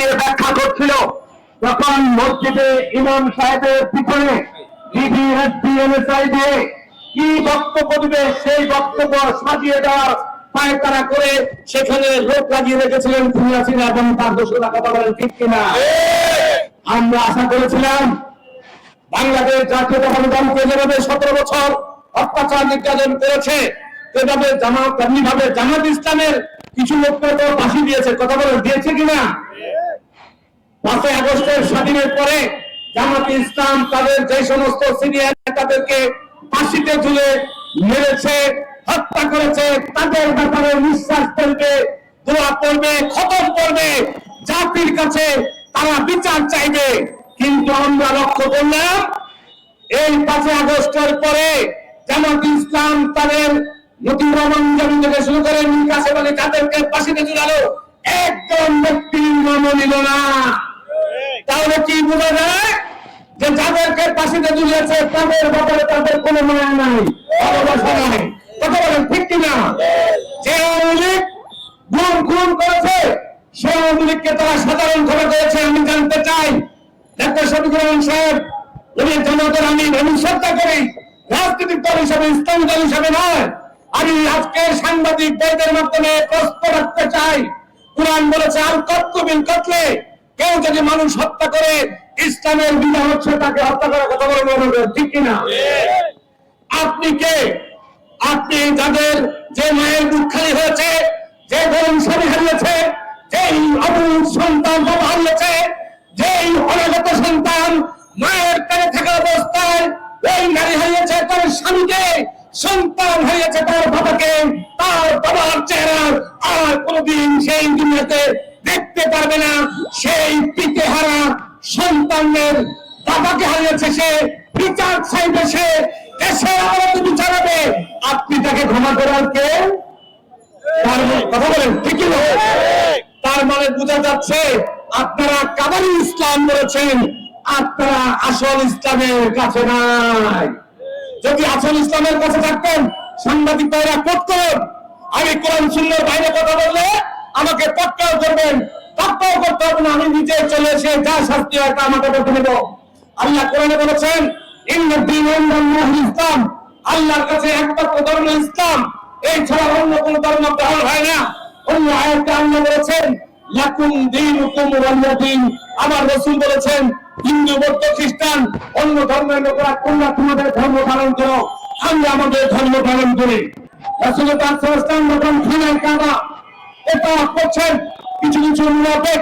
দাঁড়িয়ে ব্যাখ্যা করছিল, তখন মসজিদে ইমাম সাহেবের পিছনে DDSI দিয়ে কি বক্তব্য দিবে সেই বক্তব্য সাজিয়ে দেওয়ার পায়তারা করে সেখানে লোক লাগিয়ে রেখেছিলেন খুনি হাসিনা এবং তার দোষরা। কথা বলেন ঠিক কিনা? আমরা আশা করেছিলাম বাংলাদেশ জাতীয়তাবাদী দলকে যেভাবে 17 বছর অত্যাচার নির্যাতন করেছে, সেভাবে জামাত ইসলামের কিছু লোককে তো ফাঁসি দিয়েছে। কথা বলে দিয়েছে কিনা? 5 আগস্টের স্বাধীনের পরে জামাত ইসলাম তাদের যে সমস্ত সিনিয়র নেতাদেরকে ফাঁসিতে ঝুলে মেরেছে, হত্যা করেছে, তাদের ব্যাপারে নিঃশ্বাস ফেলবে, দোয়া করবে, খতম করবে, জাতির কাছে তারা বিচার চাইবে। কিন্তু আমরা লক্ষ্য করলাম এই 5 আগস্টের পরে জামাত ইসলাম তাদের মতিউর রহমান জামিন থেকে শুরু করে মীর কাসেম আলী তাদেরকে ফাঁসিতে ঝুলালো, একজন ব্যক্তির নাম নিল না। তাহলে কি বোঝা যায় যে যাদেরকে ফাঁসিতে ঝুলিয়েছে তাদের ব্যাপারে তাদের কোনো মায়া নাই, ভালোবাসা নাই। কথা বলেন ঠিক কিনা? যে আওয়ামী লীগ খুন করেছে সেই আওয়ামী লীগকে তারা সাধারণ ক্ষমা করেছে। আমি জানতে চাই ডাক্তার শফিকুর রহমান সাহেব উনি জামাতের আমি শ্রদ্ধা করি, রাজনৈতিক দল হিসাবে, ইসলামী দল হিসাবে নয়। আমি আজকে সাংবাদিক বইদের মাধ্যমে প্রশ্ন রাখতে চাই, কুরআন বলেছে আল কতলু বিল কতলে, কেউ যদি মানুষ হত্যা করে ইসলামের বিধান হচ্ছে তাকে হত্যা করার। কথা বলে ঠিক কিনা? আপনি কে? আপনি যাদের যে মায়ের বুক খালি হয়েছে, যে বোন স্বামী হারিয়েছে, যেই অবুঝ সন্তান বাবা হারিয়েছে, যেই অনাগত সন্তান মায়ের পেটে থাকা অবস্থায় ওই নারী হারিয়েছে তার স্বামীকে, সন্তান হারিয়েছে তার বাবাকে, তার বাবার চেহারা আর কোনদিন সেই দুনিয়াতে দেখতে পারবে না। সেই পিতাহারা সন্তানের বাবাকে হারিয়েছে, সে বিচার চাইবে, সে দেশের আদালতে বিচার হবে। আপনি তাকে ক্ষমা করার কে? কথা বলেন ঠিক কি? তার মানে বোঝা যাচ্ছে আপনারা কাবারি ইসলাম বলেছেন, আপনারা আসল ইসলামের কাছে নাই। যদি আসল ইসলামের কাছে থাকতেন সাংবাদিক ভাইরা কোট করুন, আমি কোরআন সুন্নাহর বাইরে কথা বললে আমাকে পটকাও করবেন, পটকাও করতে হবে না, আমি নিজে চলে এসে যা শাস্তি হয় তা আমাকে বলতে দেব। আল্লাহ কোরআনে বলেছেন ইন্নাদ দীন ইনদাল্লাহি ইসলাম, আল্লাহর কাছে একমাত্র ধর্ম ইসলাম, এই ছাড়া অন্য কোন ধর্ম গ্রহণ হয় না। অন্য আয়াতে আল্লাহ বলেছেন লাকুম দীনুকুম ওয়ালিয়া দীন, আমার রাসূল বলেছেন হিন্দু বৌদ্ধ খ্রিস্টান অন্য ধর্মের লোকেরা তোমরা তোমাদের ধর্ম পালন করো, আমরা আমাদের ধর্ম পালন করি। রাসূল পাক সাল্লাল্লাহু আলাইহি ওয়াসাল্লাম যখন খানায় কাবা এটা করছেন, কিছু মুনাফিক